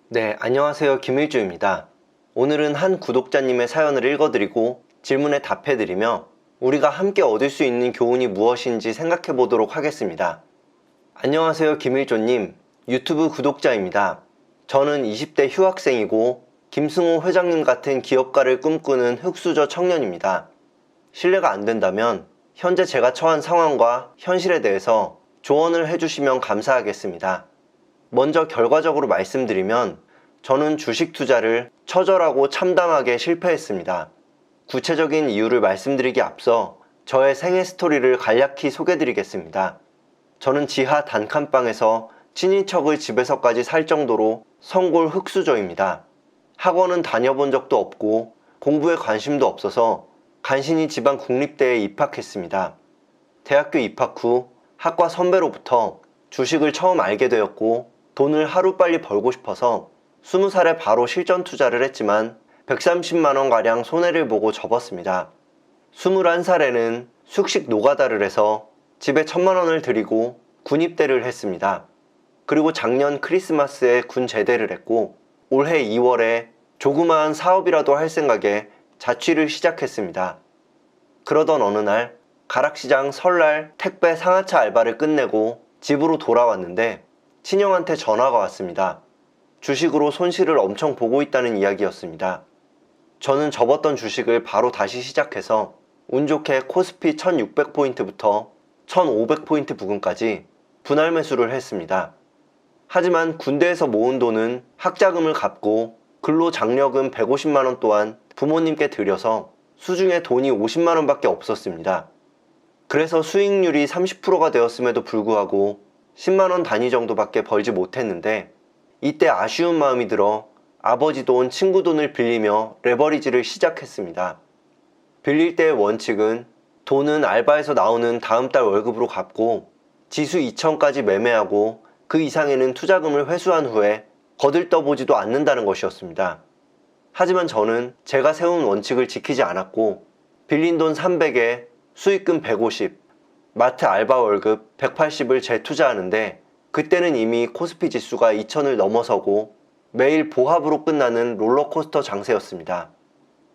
네, 안녕하세요. 김일주입니다. 오늘은 한 구독자님의 사연을 읽어드리고 질문에 답해드리며 우리가 함께 얻을 수 있는 교훈이 무엇인지 생각해 보도록 하겠습니다. 안녕하세요. 김일조님, 유튜브 구독자입니다. 저는 20대 휴학생이고 김승호 회장님 같은 기업가를 꿈꾸는 흙수저 청년입니다. 실례가 안 된다면 현재 제가 처한 상황과 현실에 대해서 조언을 해주시면 감사하겠습니다. 먼저 결과적으로 말씀드리면 저는 주식 투자를 처절하고 참담하게 실패했습니다. 구체적인 이유를 말씀드리기 앞서 저의 생애 스토리를 간략히 소개드리겠습니다. 저는 지하 단칸방에서 친인척을 집에서까지 살 정도로 성골 흙수저입니다. 학원은 다녀본 적도 없고 공부에 관심도 없어서 간신히 지방 국립대에 입학했습니다. 대학교 입학 후 학과 선배로부터 주식을 처음 알게 되었고 돈을 하루빨리 벌고 싶어서 20살에 바로 실전 투자를 했지만 130만원가량 손해를 보고 접었습니다. 21살에는 숙식 노가다를 해서 집에 1000만원을 들이고 군입대를 했습니다. 그리고 작년 크리스마스에 군 제대를 했고 올해 2월에 조그마한 사업이라도 할 생각에 자취를 시작했습니다. 그러던 어느 날 가락시장 설날 택배 상하차 알바를 끝내고 집으로 돌아왔는데 친형한테 전화가 왔습니다. 주식으로 손실을 엄청 보고 있다는 이야기였습니다. 저는 접었던 주식을 바로 다시 시작해서 운 좋게 코스피 1600포인트부터 1500포인트 부근까지 분할 매수를 했습니다. 하지만 군대에서 모은 돈은 학자금을 갚고 근로장려금 150만원 또한 부모님께 드려서 수중에 돈이 50만원밖에 없었습니다. 그래서 수익률이 30%가 되었음에도 불구하고 10만원 단위 정도밖에 벌지 못했는데 이때 아쉬운 마음이 들어 아버지 돈, 친구 돈을 빌리며 레버리지를 시작했습니다. 빌릴 때의 원칙은 돈은 알바에서 나오는 다음 달 월급으로 갚고 지수 2000까지 매매하고 그 이상에는 투자금을 회수한 후에 거들떠보지도 않는다는 것이었습니다. 하지만 저는 제가 세운 원칙을 지키지 않았고 빌린 돈 300에 수익금 150, 마트 알바 월급 180을 재투자하는데 그때는 이미 코스피 지수가 2000을 넘어서고 매일 보합으로 끝나는 롤러코스터 장세였습니다.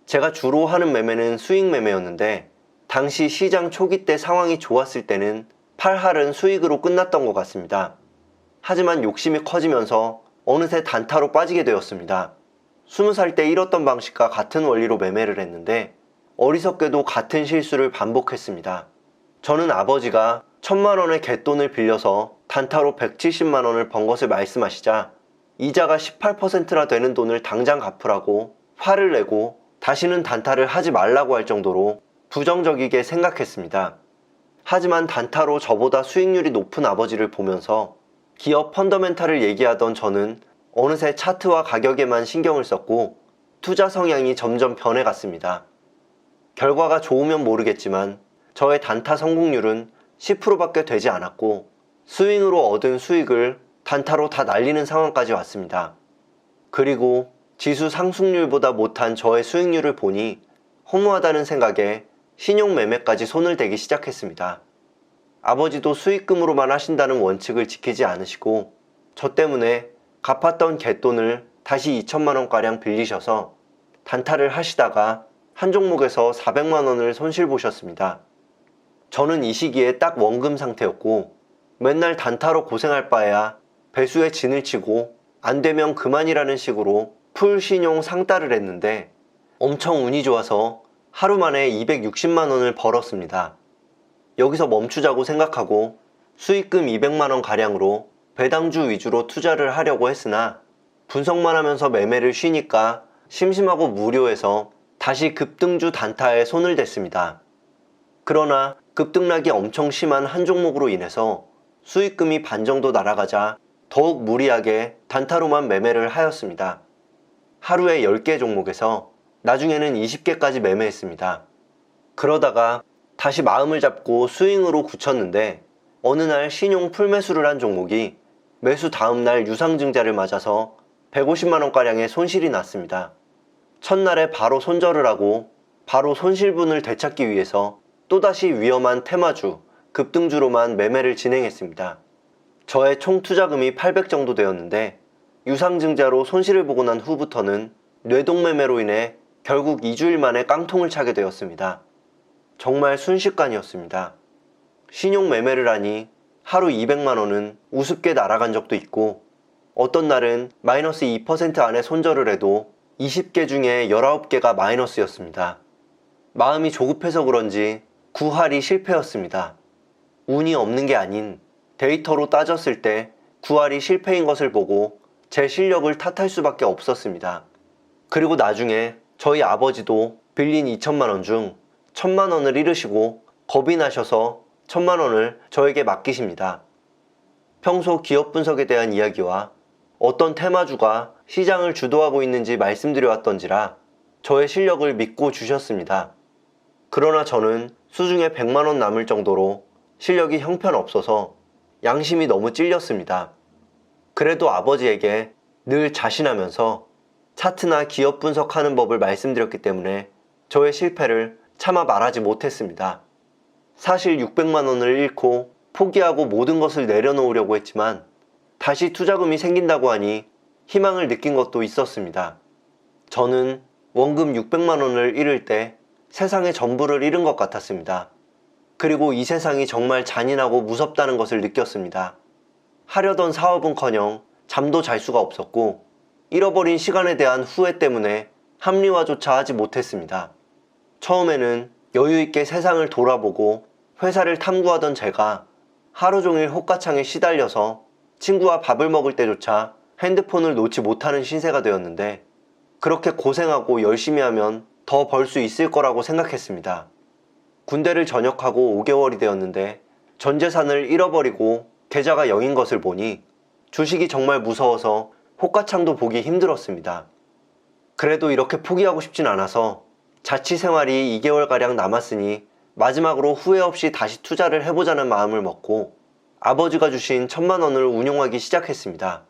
제가 주로 하는 매매는 수익 매매였는데 당시 시장 초기 때 상황이 좋았을 때는 팔할은 수익으로 끝났던 것 같습니다. 하지만 욕심이 커지면서 어느새 단타로 빠지게 되었습니다. 20살 때 잃었던 방식과 같은 원리로 매매를 했는데 어리석게도 같은 실수를 반복했습니다. 저는 아버지가 1000만원의 갯돈을 빌려서 단타로 170만원을 번 것을 말씀하시자 이자가 18%나 되는 돈을 당장 갚으라고 화를 내고 다시는 단타를 하지 말라고 할 정도로 부정적이게 생각했습니다. 하지만 단타로 저보다 수익률이 높은 아버지를 보면서 기업 펀더멘탈을 얘기하던 저는 어느새 차트와 가격에만 신경을 썼고 투자 성향이 점점 변해갔습니다. 결과가 좋으면 모르겠지만 저의 단타 성공률은 10%밖에 되지 않았고 스윙으로 얻은 수익을 단타로 다 날리는 상황까지 왔습니다. 그리고 지수 상승률보다 못한 저의 수익률을 보니 허무하다는 생각에 신용 매매까지 손을 대기 시작했습니다. 아버지도 수익금으로만 하신다는 원칙을 지키지 않으시고 저 때문에 갚았던 갯돈을 다시 2천만원가량 빌리셔서 단타를 하시다가 한 종목에서 400만원을 손실 보셨습니다. 저는 이 시기에 딱 원금 상태였고 맨날 단타로 고생할 바에야 배수에 진을 치고 안 되면 그만이라는 식으로 풀 신용 상따를 했는데 엄청 운이 좋아서 하루 만에 260만원을 벌었습니다. 여기서 멈추자고 생각하고 수익금 200만원 가량으로 배당주 위주로 투자를 하려고 했으나 분석만 하면서 매매를 쉬니까 심심하고 무료해서 다시 급등주 단타에 손을 댔습니다. 그러나 급등락이 엄청 심한 한 종목으로 인해서 수익금이 반 정도 날아가자 더욱 무리하게 단타로만 매매를 하였습니다. 하루에 10개 종목에서 나중에는 20개까지 매매했습니다. 그러다가 다시 마음을 잡고 스윙으로 굳혔는데 어느 날 신용 풀매수를 한 종목이 매수 다음날 유상증자를 맞아서 150만원가량의 손실이 났습니다. 첫날에 바로 손절을 하고 바로 손실분을 되찾기 위해서 또다시 위험한 테마주, 급등주로만 매매를 진행했습니다. 저의 총 투자금이 800 정도 되었는데 유상증자로 손실을 보고 난 후부터는 뇌동매매로 인해 결국 2주일 만에 깡통을 차게 되었습니다. 정말 순식간이었습니다. 신용매매를 하니 하루 200만 원은 우습게 날아간 적도 있고, 어떤 날은 마이너스 2% 안에 손절을 해도 20개 중에 19개가 마이너스였습니다. 마음이 조급해서 그런지 9할이 실패였습니다. 운이 없는 게 아닌 데이터로 따졌을 때 9할이 실패인 것을 보고 제 실력을 탓할 수밖에 없었습니다. 그리고 나중에 저희 아버지도 빌린 2천만 원 중 1,000만 원을 잃으시고 겁이 나셔서 1,000만 원을 저에게 맡기십니다. 평소 기업 분석에 대한 이야기와 어떤 테마주가 시장을 주도하고 있는지 말씀드려왔던지라 저의 실력을 믿고 주셨습니다. 그러나 저는 수중에 100만 원 남을 정도로 실력이 형편없어서 양심이 너무 찔렸습니다. 그래도 아버지에게 늘 자신하면서 차트나 기업 분석하는 법을 말씀드렸기 때문에 저의 실패를 차마 말하지 못했습니다. 사실 600만 원을 잃고 포기하고 모든 것을 내려놓으려고 했지만 다시 투자금이 생긴다고 하니 희망을 느낀 것도 있었습니다. 저는 원금 600만 원을 잃을 때 세상의 전부를 잃은 것 같았습니다. 그리고 이 세상이 정말 잔인하고 무섭다는 것을 느꼈습니다. 하려던 사업은커녕 잠도 잘 수가 없었고, 잃어버린 시간에 대한 후회 때문에 합리화조차 하지 못했습니다. 처음에는 여유있게 세상을 돌아보고 회사를 탐구하던 제가 하루 종일 호가창에 시달려서 친구와 밥을 먹을 때조차 핸드폰을 놓지 못하는 신세가 되었는데, 그렇게 고생하고 열심히 하면 더 벌 수 있을 거라고 생각했습니다. 군대를 전역하고 5개월이 되었는데 전 재산을 잃어버리고 계좌가 0인 것을 보니 주식이 정말 무서워서 호가창도 보기 힘들었습니다. 그래도 이렇게 포기하고 싶진 않아서 자취 생활이 2개월가량 남았으니 마지막으로 후회 없이 다시 투자를 해보자는 마음을 먹고 아버지가 주신 1,000만 원을 운용하기 시작했습니다.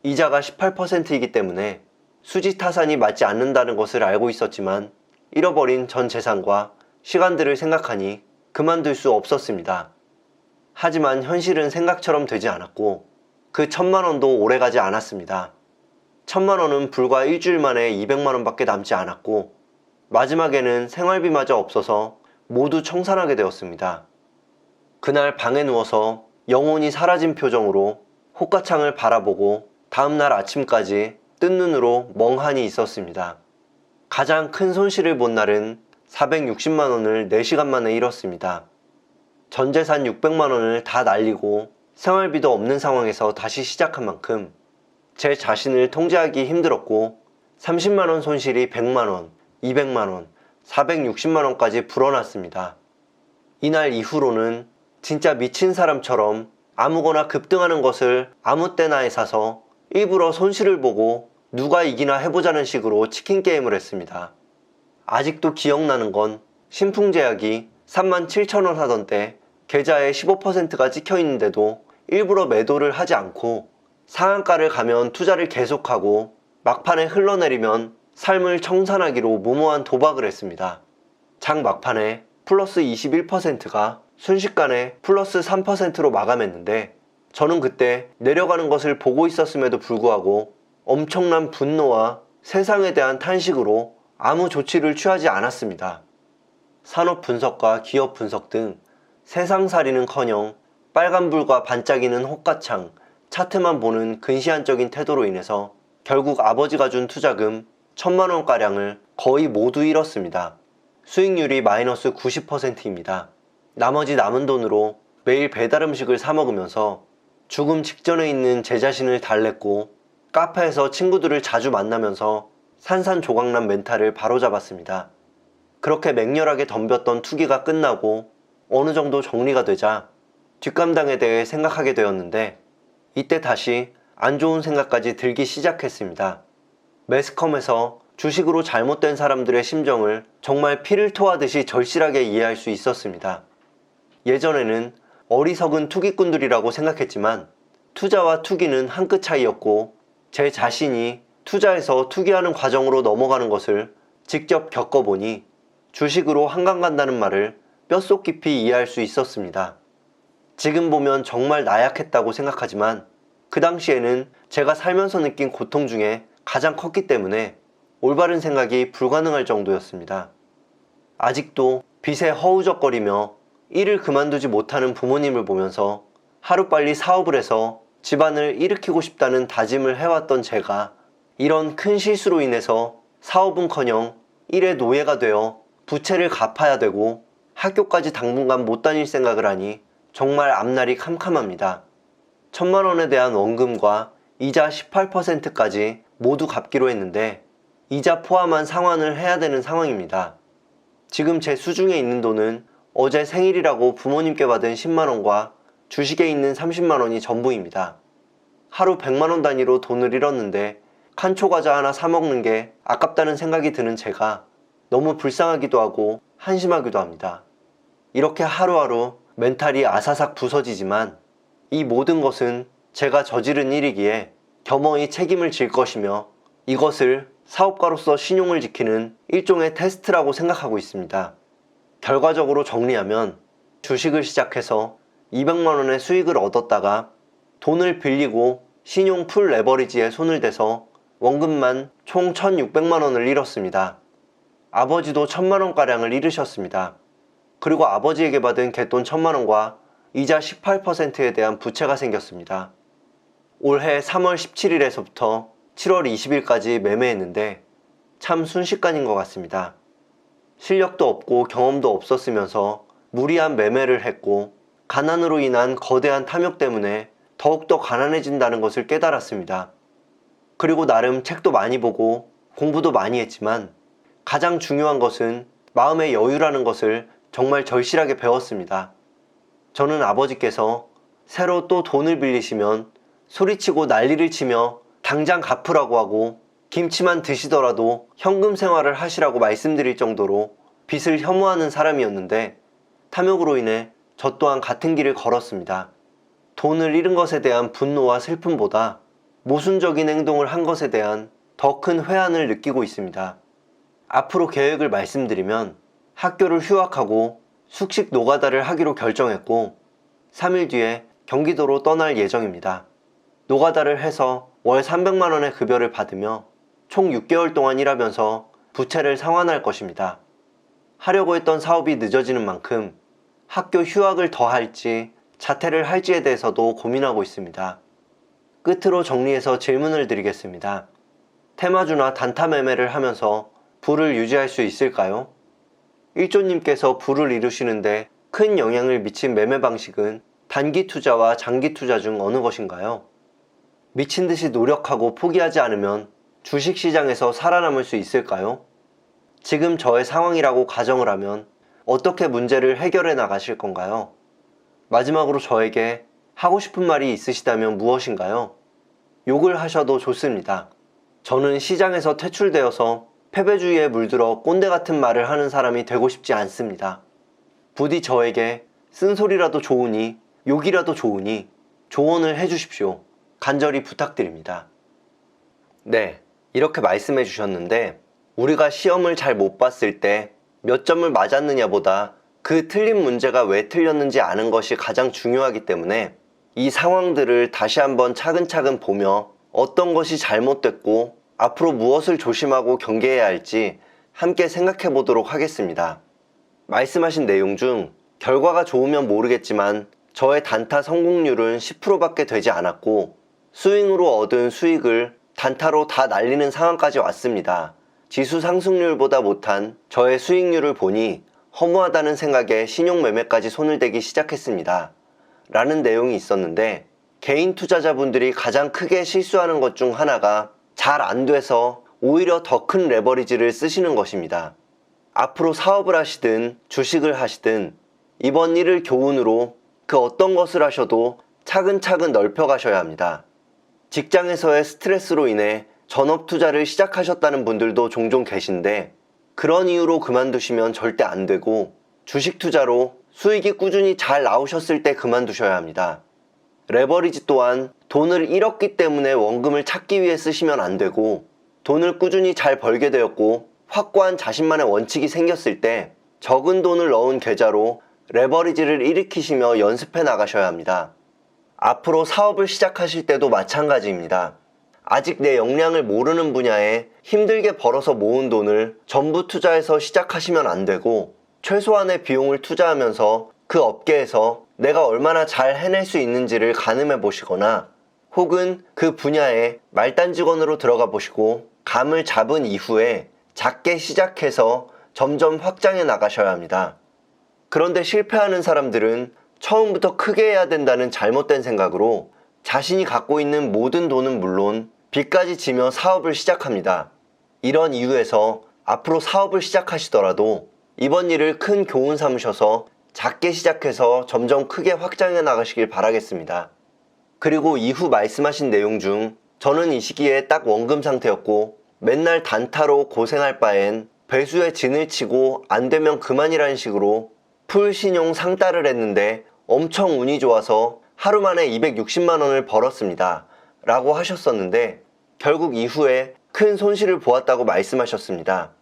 이자가 18%이기 때문에 수지타산이 맞지 않는다는 것을 알고 있었지만 잃어버린 전 재산과 시간들을 생각하니 그만둘 수 없었습니다. 하지만 현실은 생각처럼 되지 않았고 그 1,000만 원도 오래가지 않았습니다. 1,000만 원은 불과 일주일 만에 200만 원밖에 남지 않았고 마지막에는 생활비마저 없어서 모두 청산하게 되었습니다. 그날 방에 누워서 영혼이 사라진 표정으로 호가창을 바라보고 다음날 아침까지 뜬 눈으로 멍하니 있었습니다. 가장 큰 손실을 본 날은 460만 원을 4시간 만에 잃었습니다. 전 재산 600만 원을 다 날리고 생활비도 없는 상황에서 다시 시작한 만큼 제 자신을 통제하기 힘들었고 30만 원 손실이 100만 원, 200만 원, 460만 원까지 불어났습니다. 이날 이후로는 진짜 미친 사람처럼 아무거나 급등하는 것을 아무 때나 사서 일부러 손실을 보고 누가 이기나 해보자는 식으로 치킨 게임을 했습니다. 아직도 기억나는 건 신풍제약이 37,000원 하던 때 계좌에 15%가 찍혀 있는데도 일부러 매도를 하지 않고 상한가를 가면 투자를 계속하고 막판에 흘러내리면 삶을 청산하기로 무모한 도박을 했습니다. 장 막판에 플러스 21%가 순식간에 플러스 3%로 마감했는데 저는 그때 내려가는 것을 보고 있었음에도 불구하고 엄청난 분노와 세상에 대한 탄식으로 아무 조치를 취하지 않았습니다. 산업 분석과 기업 분석 등 세상살이는커녕 빨간불과 반짝이는 호가창, 차트만 보는 근시안적인 태도로 인해서 결국 아버지가 준 투자금 1,000만 원가량을 거의 모두 잃었습니다. 수익률이 마이너스 90%입니다. 나머지 남은 돈으로 매일 배달음식을 사 먹으면서 죽음 직전에 있는 제 자신을 달랬고 카페에서 친구들을 자주 만나면서 산산조각난 멘탈을 바로잡았습니다. 그렇게 맹렬하게 덤볐던 투기가 끝나고 어느 정도 정리가 되자 뒷감당에 대해 생각하게 되었는데 이때 다시 안 좋은 생각까지 들기 시작했습니다. 매스컴에서 주식으로 잘못된 사람들의 심정을 정말 피를 토하듯이 절실하게 이해할 수 있었습니다. 예전에는 어리석은 투기꾼들이라고 생각했지만 투자와 투기는 한 끗 차이였고 제 자신이 투자에서 투기하는 과정으로 넘어가는 것을 직접 겪어보니 주식으로 한강 간다는 말을 뼛속 깊이 이해할 수 있었습니다. 지금 보면 정말 나약했다고 생각하지만 그 당시에는 제가 살면서 느낀 고통 중에 가장 컸기 때문에 올바른 생각이 불가능할 정도였습니다. 아직도 빚에 허우적거리며 일을 그만두지 못하는 부모님을 보면서 하루빨리 사업을 해서 집안을 일으키고 싶다는 다짐을 해왔던 제가 이런 큰 실수로 인해서 사업은커녕 일의 노예가 되어 부채를 갚아야 되고 학교까지 당분간 못 다닐 생각을 하니 정말 앞날이 캄캄합니다. 1,000만 원에 대한 원금과 이자 18%까지 모두 갚기로 했는데 이자 포함한 상환을 해야 되는 상황입니다. 지금 제 수중에 있는 돈은 어제 생일이라고 부모님께 받은 10만 원과 주식에 있는 30만 원이 전부입니다. 하루 100만 원 단위로 돈을 잃었는데 칸초 과자 하나 사 먹는 게 아깝다는 생각이 드는 제가 너무 불쌍하기도 하고 한심하기도 합니다. 이렇게 하루하루 멘탈이 아사삭 부서지지만 이 모든 것은 제가 저지른 일이기에 겸허히 책임을 질 것이며 이것을 사업가로서 신용을 지키는 일종의 테스트라고 생각하고 있습니다. 결과적으로 정리하면 주식을 시작해서 200만 원의 수익을 얻었다가 돈을 빌리고 신용 풀 레버리지에 손을 대서 원금만 총 1,600만 원을 잃었습니다. 아버지도 1,000만 원가량을 잃으셨습니다. 그리고 아버지에게 받은 갯돈 1,000만 원과 이자 18%에 대한 부채가 생겼습니다. 올해 3월 17일에서부터 7월 20일까지 매매했는데 참 순식간인 것 같습니다. 실력도 없고 경험도 없었으면서 무리한 매매를 했고 가난으로 인한 거대한 탐욕 때문에 더욱더 가난해진다는 것을 깨달았습니다. 그리고 나름 책도 많이 보고 공부도 많이 했지만 가장 중요한 것은 마음의 여유라는 것을 정말 절실하게 배웠습니다. 저는 아버지께서 새로 또 돈을 빌리시면 소리치고 난리를 치며 당장 갚으라고 하고 김치만 드시더라도 현금 생활을 하시라고 말씀드릴 정도로 빚을 혐오하는 사람이었는데 탐욕으로 인해 저 또한 같은 길을 걸었습니다. 돈을 잃은 것에 대한 분노와 슬픔보다 모순적인 행동을 한 것에 대한 더 큰 회한을 느끼고 있습니다. 앞으로 계획을 말씀드리면 학교를 휴학하고 숙식 노가다를 하기로 결정했고 3일 뒤에 경기도로 떠날 예정입니다. 노가다를 해서 월 300만 원의 급여를 받으며 총 6개월 동안 일하면서 부채를 상환할 것입니다. 하려고 했던 사업이 늦어지는 만큼 학교 휴학을 더 할지 자퇴를 할지에 대해서도 고민하고 있습니다. 끝으로 정리해서 질문을 드리겠습니다. 테마주나 단타 매매를 하면서 부를 유지할 수 있을까요? 일조님께서 부를 이루시는데 큰 영향을 미친 매매 방식은 단기 투자와 장기 투자 중 어느 것인가요? 미친 듯이 노력하고 포기하지 않으면 주식시장에서 살아남을 수 있을까요? 지금 저의 상황이라고 가정을 하면 어떻게 문제를 해결해 나가실 건가요? 마지막으로 저에게 하고 싶은 말이 있으시다면 무엇인가요? 욕을 하셔도 좋습니다. 저는 시장에서 퇴출되어서 패배주의에 물들어 꼰대 같은 말을 하는 사람이 되고 싶지 않습니다. 부디 저에게 쓴소리라도 좋으니 욕이라도 좋으니 조언을 해주십시오. 간절히 부탁드립니다. 네, 이렇게 말씀해 주셨는데 우리가 시험을 잘 못 봤을 때 몇 점을 맞았느냐보다 그 틀린 문제가 왜 틀렸는지 아는 것이 가장 중요하기 때문에 이 상황들을 다시 한번 차근차근 보며 어떤 것이 잘못됐고 앞으로 무엇을 조심하고 경계해야 할지 함께 생각해 보도록 하겠습니다. 말씀하신 내용 중 결과가 좋으면 모르겠지만 저의 단타 성공률은 10%밖에 되지 않았고 스윙으로 얻은 수익을 단타로 다 날리는 상황까지 왔습니다. 지수 상승률보다 못한 저의 수익률을 보니 허무하다는 생각에 신용매매까지 손을 대기 시작했습니다. 라는 내용이 있었는데 개인 투자자분들이 가장 크게 실수하는 것 중 하나가 잘 안 돼서 오히려 더 큰 레버리지를 쓰시는 것입니다. 앞으로 사업을 하시든 주식을 하시든 이번 일을 교훈으로 그 어떤 것을 하셔도 차근차근 넓혀가셔야 합니다. 직장에서의 스트레스로 인해 전업 투자를 시작하셨다는 분들도 종종 계신데 그런 이유로 그만두시면 절대 안 되고 주식 투자로 수익이 꾸준히 잘 나오셨을 때 그만두셔야 합니다. 레버리지 또한 돈을 잃었기 때문에 원금을 찾기 위해 쓰시면 안 되고 돈을 꾸준히 잘 벌게 되었고 확고한 자신만의 원칙이 생겼을 때 적은 돈을 넣은 계좌로 레버리지를 일으키시며 연습해 나가셔야 합니다. 앞으로 사업을 시작하실 때도 마찬가지입니다. 아직 내 역량을 모르는 분야에 힘들게 벌어서 모은 돈을 전부 투자해서 시작하시면 안 되고, 최소한의 비용을 투자하면서 그 업계에서 내가 얼마나 잘 해낼 수 있는지를 가늠해 보시거나, 혹은 그 분야에 말단 직원으로 들어가 보시고 감을 잡은 이후에 작게 시작해서 점점 확장해 나가셔야 합니다. 그런데 실패하는 사람들은 처음부터 크게 해야 된다는 잘못된 생각으로 자신이 갖고 있는 모든 돈은 물론 빚까지 지며 사업을 시작합니다. 이런 이유에서 앞으로 사업을 시작하시더라도 이번 일을 큰 교훈 삼으셔서 작게 시작해서 점점 크게 확장해 나가시길 바라겠습니다. 그리고 이후 말씀하신 내용 중 저는 이 시기에 딱 원금 상태였고 맨날 단타로 고생할 바엔 배수에 진을 치고 안 되면 그만이라는 식으로 풀 신용 상따를 했는데 엄청 운이 좋아서 하루 만에 260만 원을 벌었습니다. 라고 하셨었는데 결국 이후에 큰 손실을 보았다고 말씀하셨습니다.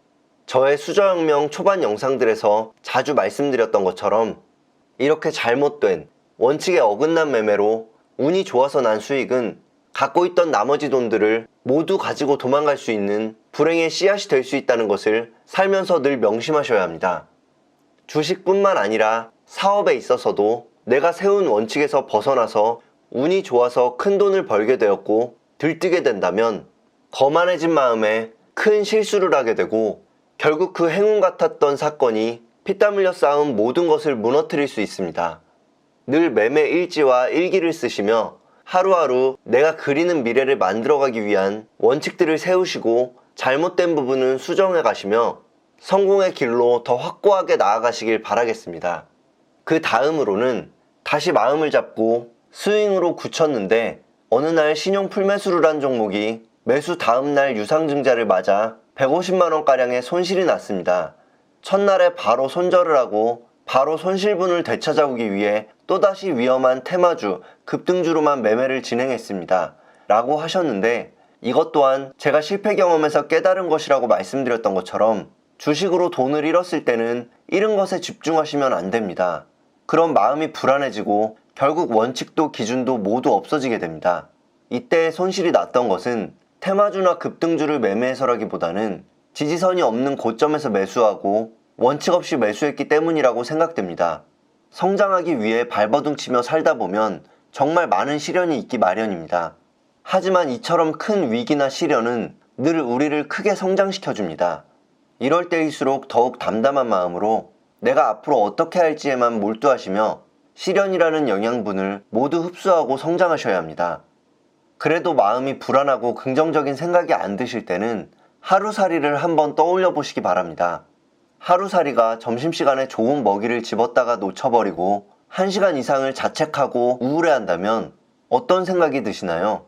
저의 수저혁명 초반 영상들에서 자주 말씀드렸던 것처럼 이렇게 잘못된 원칙에 어긋난 매매로 운이 좋아서 난 수익은 갖고 있던 나머지 돈들을 모두 가지고 도망갈 수 있는 불행의 씨앗이 될 수 있다는 것을 살면서 늘 명심하셔야 합니다. 주식뿐만 아니라 사업에 있어서도 내가 세운 원칙에서 벗어나서 운이 좋아서 큰 돈을 벌게 되었고 들뜨게 된다면 거만해진 마음에 큰 실수를 하게 되고 결국 그 행운 같았던 사건이 피땀 흘려 쌓은 모든 것을 무너뜨릴 수 있습니다. 늘 매매 일지와 일기를 쓰시며 하루하루 내가 그리는 미래를 만들어가기 위한 원칙들을 세우시고 잘못된 부분은 수정해 가시며 성공의 길로 더 확고하게 나아가시길 바라겠습니다. 그 다음으로는 다시 마음을 잡고 스윙으로 굳혔는데 어느 날 신용 풀매수를 한 종목이 매수 다음날 유상증자를 맞아 150만원가량의 손실이 났습니다. 첫날에 바로 손절을 하고 바로 손실분을 되찾아오기 위해 또다시 위험한 테마주, 급등주로만 매매를 진행했습니다. 라고 하셨는데 이것 또한 제가 실패 경험에서 깨달은 것이라고 말씀드렸던 것처럼 주식으로 돈을 잃었을 때는 잃은 것에 집중하시면 안 됩니다. 그럼 마음이 불안해지고 결국 원칙도 기준도 모두 없어지게 됩니다. 이때 손실이 났던 것은 테마주나 급등주를 매매해서라기보다는 지지선이 없는 고점에서 매수하고 원칙 없이 매수했기 때문이라고 생각됩니다. 성장하기 위해 발버둥치며 살다 보면 정말 많은 시련이 있기 마련입니다. 하지만 이처럼 큰 위기나 시련은 늘 우리를 크게 성장시켜줍니다. 이럴 때일수록 더욱 담담한 마음으로 내가 앞으로 어떻게 할지에만 몰두하시며 시련이라는 영양분을 모두 흡수하고 성장하셔야 합니다. 그래도 마음이 불안하고 긍정적인 생각이 안 드실 때는 하루살이를 한번 떠올려 보시기 바랍니다. 하루살이가 점심시간에 좋은 먹이를 집었다가 놓쳐버리고 1시간 이상을 자책하고 우울해한다면 어떤 생각이 드시나요?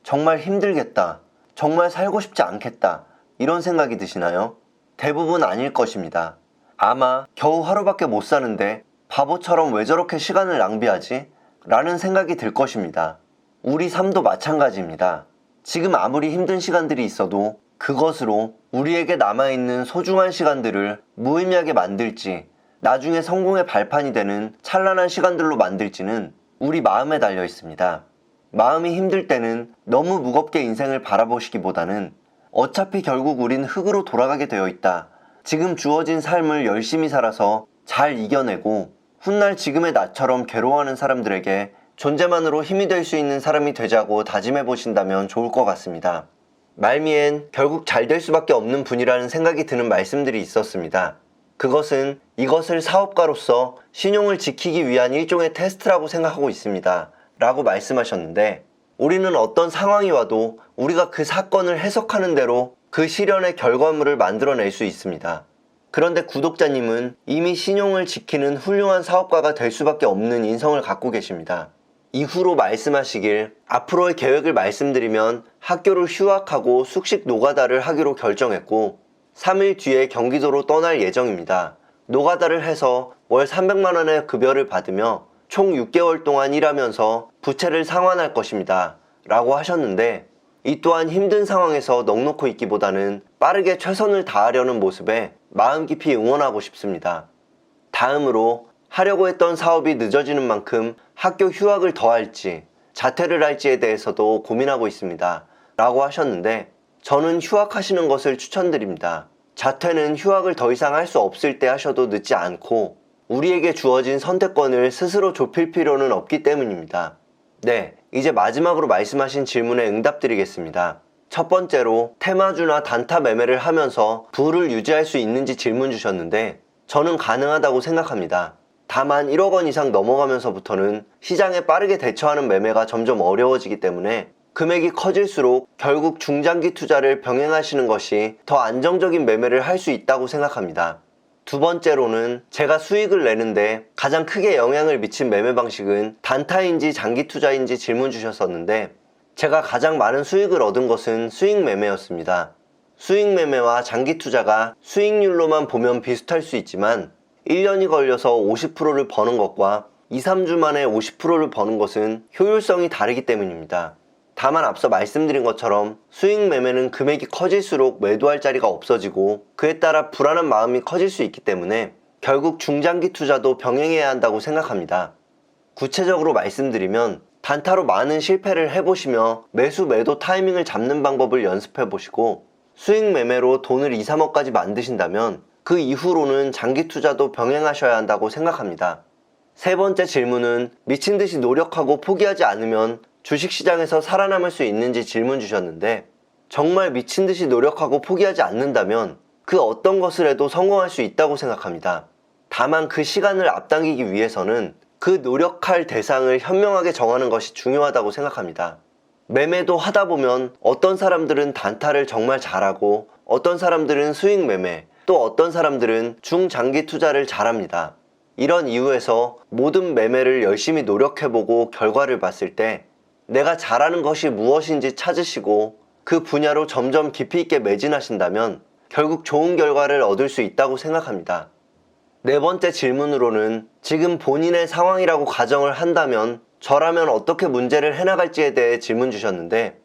정말 힘들겠다. 정말 살고 싶지 않겠다. 이런 생각이 드시나요? 대부분 아닐 것입니다. 아마 겨우 하루밖에 못 사는데 바보처럼 왜 저렇게 시간을 낭비하지? 라는 생각이 들 것입니다. 우리 삶도 마찬가지입니다. 지금 아무리 힘든 시간들이 있어도 그것으로 우리에게 남아있는 소중한 시간들을 무의미하게 만들지, 나중에 성공의 발판이 되는 찬란한 시간들로 만들지는 우리 마음에 달려 있습니다. 마음이 힘들 때는 너무 무겁게 인생을 바라보시기보다는 어차피 결국 우린 흙으로 돌아가게 되어 있다. 지금 주어진 삶을 열심히 살아서 잘 이겨내고 훗날 지금의 나처럼 괴로워하는 사람들에게 존재만으로 힘이 될 수 있는 사람이 되자고 다짐해 보신다면 좋을 것 같습니다. 말미엔 결국 잘 될 수밖에 없는 분이라는 생각이 드는 말씀들이 있었습니다. 그것은 이것을 사업가로서 신용을 지키기 위한 일종의 테스트라고 생각하고 있습니다. 라고 말씀하셨는데 우리는 어떤 상황이 와도 우리가 그 사건을 해석하는 대로 그 실현의 결과물을 만들어낼 수 있습니다. 그런데 구독자님은 이미 신용을 지키는 훌륭한 사업가가 될 수밖에 없는 인성을 갖고 계십니다. 이후로 말씀하시길 앞으로의 계획을 말씀드리면 학교를 휴학하고 숙식 노가다를 하기로 결정했고 3일 뒤에 경기도로 떠날 예정입니다. 노가다를 해서 월 300만원의 급여를 받으며 총 6개월 동안 일하면서 부채를 상환할 것입니다. 라고 하셨는데 이 또한 힘든 상황에서 넋놓고 있기보다는 빠르게 최선을 다하려는 모습에 마음 깊이 응원하고 싶습니다. 다음으로 하려고 했던 사업이 늦어지는 만큼 학교 휴학을 더 할지 자퇴를 할지에 대해서도 고민하고 있습니다. 라고 하셨는데 저는 휴학하시는 것을 추천드립니다. 자퇴는 휴학을 더 이상 할 수 없을 때 하셔도 늦지 않고 우리에게 주어진 선택권을 스스로 좁힐 필요는 없기 때문입니다. 네, 이제 마지막으로 말씀하신 질문에 응답드리겠습니다. 첫 번째로 테마주나 단타 매매를 하면서 부를 유지할 수 있는지 질문 주셨는데 저는 가능하다고 생각합니다. 다만 1억 원 이상 넘어가면서부터는 시장에 빠르게 대처하는 매매가 점점 어려워지기 때문에 금액이 커질수록 결국 중장기 투자를 병행하시는 것이 더 안정적인 매매를 할 수 있다고 생각합니다. 두 번째로는 제가 수익을 내는데 가장 크게 영향을 미친 매매 방식은 단타인지 장기 투자인지 질문 주셨었는데 제가 가장 많은 수익을 얻은 것은 수익 매매였습니다. 수익 매매와 장기 투자가 수익률로만 보면 비슷할 수 있지만 1년이 걸려서 50%를 버는 것과 2, 3주 만에 50%를 버는 것은 효율성이 다르기 때문입니다. 다만 앞서 말씀드린 것처럼 수익 매매는 금액이 커질수록 매도할 자리가 없어지고 그에 따라 불안한 마음이 커질 수 있기 때문에 결국 중장기 투자도 병행해야 한다고 생각합니다. 구체적으로 말씀드리면 단타로 많은 실패를 해보시며 매수 매도 타이밍을 잡는 방법을 연습해보시고 수익 매매로 돈을 2, 3억까지 만드신다면 그 이후로는 장기 투자도 병행하셔야 한다고 생각합니다. 세 번째 질문은 미친 듯이 노력하고 포기하지 않으면 주식시장에서 살아남을 수 있는지 질문 주셨는데 정말 미친 듯이 노력하고 포기하지 않는다면 그 어떤 것을 해도 성공할 수 있다고 생각합니다. 다만 그 시간을 앞당기기 위해서는 그 노력할 대상을 현명하게 정하는 것이 중요하다고 생각합니다. 매매도 하다 보면 어떤 사람들은 단타를 정말 잘하고 어떤 사람들은 수익 매매, 또 어떤 사람들은 중장기 투자를 잘합니다. 이런 이유에서 모든 매매를 열심히 노력해보고 결과를 봤을 때 내가 잘하는 것이 무엇인지 찾으시고 그 분야로 점점 깊이 있게 매진하신다면 결국 좋은 결과를 얻을 수 있다고 생각합니다. 네 번째 질문으로는 지금 본인의 상황이라고 가정을 한다면 저라면 어떻게 문제를 해나갈지에 대해 질문 주셨는데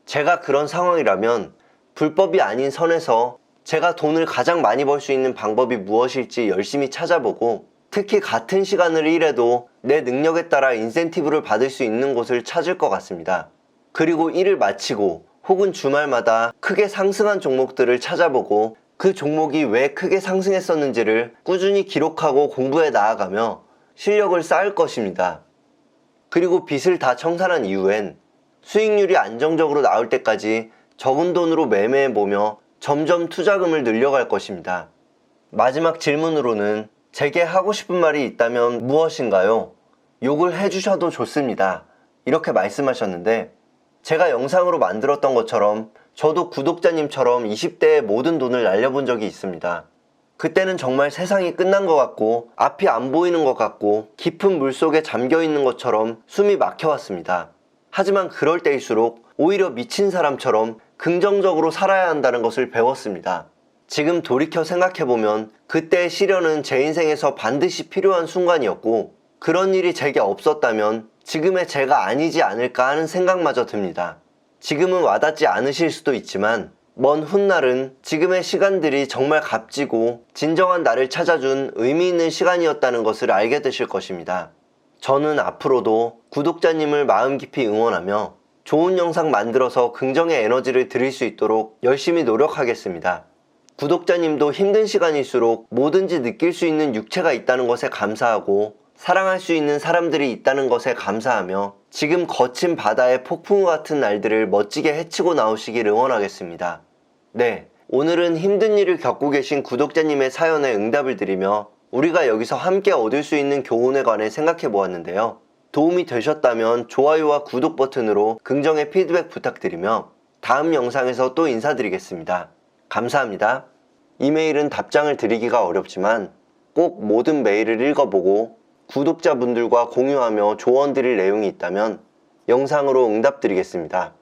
제가 그런 상황이라면 불법이 아닌 선에서 제가 돈을 가장 많이 벌 수 있는 방법이 무엇일지 열심히 찾아보고 특히 같은 시간을 일해도 내 능력에 따라 인센티브를 받을 수 있는 곳을 찾을 것 같습니다. 그리고 일을 마치고 혹은 주말마다 크게 상승한 종목들을 찾아보고 그 종목이 왜 크게 상승했었는지를 꾸준히 기록하고 공부해 나아가며 실력을 쌓을 것입니다. 그리고 빚을 다 청산한 이후엔 수익률이 안정적으로 나올 때까지 적은 돈으로 매매해보며 점점 투자금을 늘려갈 것입니다. 마지막 질문으로는 제게 하고 싶은 말이 있다면 무엇인가요? 욕을 해주셔도 좋습니다. 이렇게 말씀하셨는데 제가 영상으로 만들었던 것처럼 저도 구독자님처럼 20대에 모든 돈을 날려본 적이 있습니다. 그때는 정말 세상이 끝난 것 같고 앞이 안 보이는 것 같고 깊은 물속에 잠겨 있는 것처럼 숨이 막혀왔습니다. 하지만 그럴 때일수록 오히려 미친 사람처럼 긍정적으로 살아야 한다는 것을 배웠습니다. 지금 돌이켜 생각해보면 그때의 시련은 제 인생에서 반드시 필요한 순간이었고 그런 일이 제게 없었다면 지금의 제가 아니지 않을까 하는 생각마저 듭니다. 지금은 와닿지 않으실 수도 있지만 먼 훗날은 지금의 시간들이 정말 값지고 진정한 나를 찾아준 의미 있는 시간이었다는 것을 알게 되실 것입니다. 저는 앞으로도 구독자님을 마음 깊이 응원하며 좋은 영상 만들어서 긍정의 에너지를 드릴 수 있도록 열심히 노력하겠습니다. 구독자님도 힘든 시간일수록 뭐든지 느낄 수 있는 육체가 있다는 것에 감사하고 사랑할 수 있는 사람들이 있다는 것에 감사하며 지금 거친 바다의 폭풍우 같은 날들을 멋지게 헤치고 나오시길 응원하겠습니다. 네, 오늘은 힘든 일을 겪고 계신 구독자님의 사연에 응답을 드리며 우리가 여기서 함께 얻을 수 있는 교훈에 관해 생각해 보았는데요. 도움이 되셨다면 좋아요와 구독 버튼으로 긍정의 피드백 부탁드리며 다음 영상에서 또 인사드리겠습니다. 감사합니다. 이메일은 답장을 드리기가 어렵지만 꼭 모든 메일을 읽어보고 구독자분들과 공유하며 조언 드릴 내용이 있다면 영상으로 응답드리겠습니다.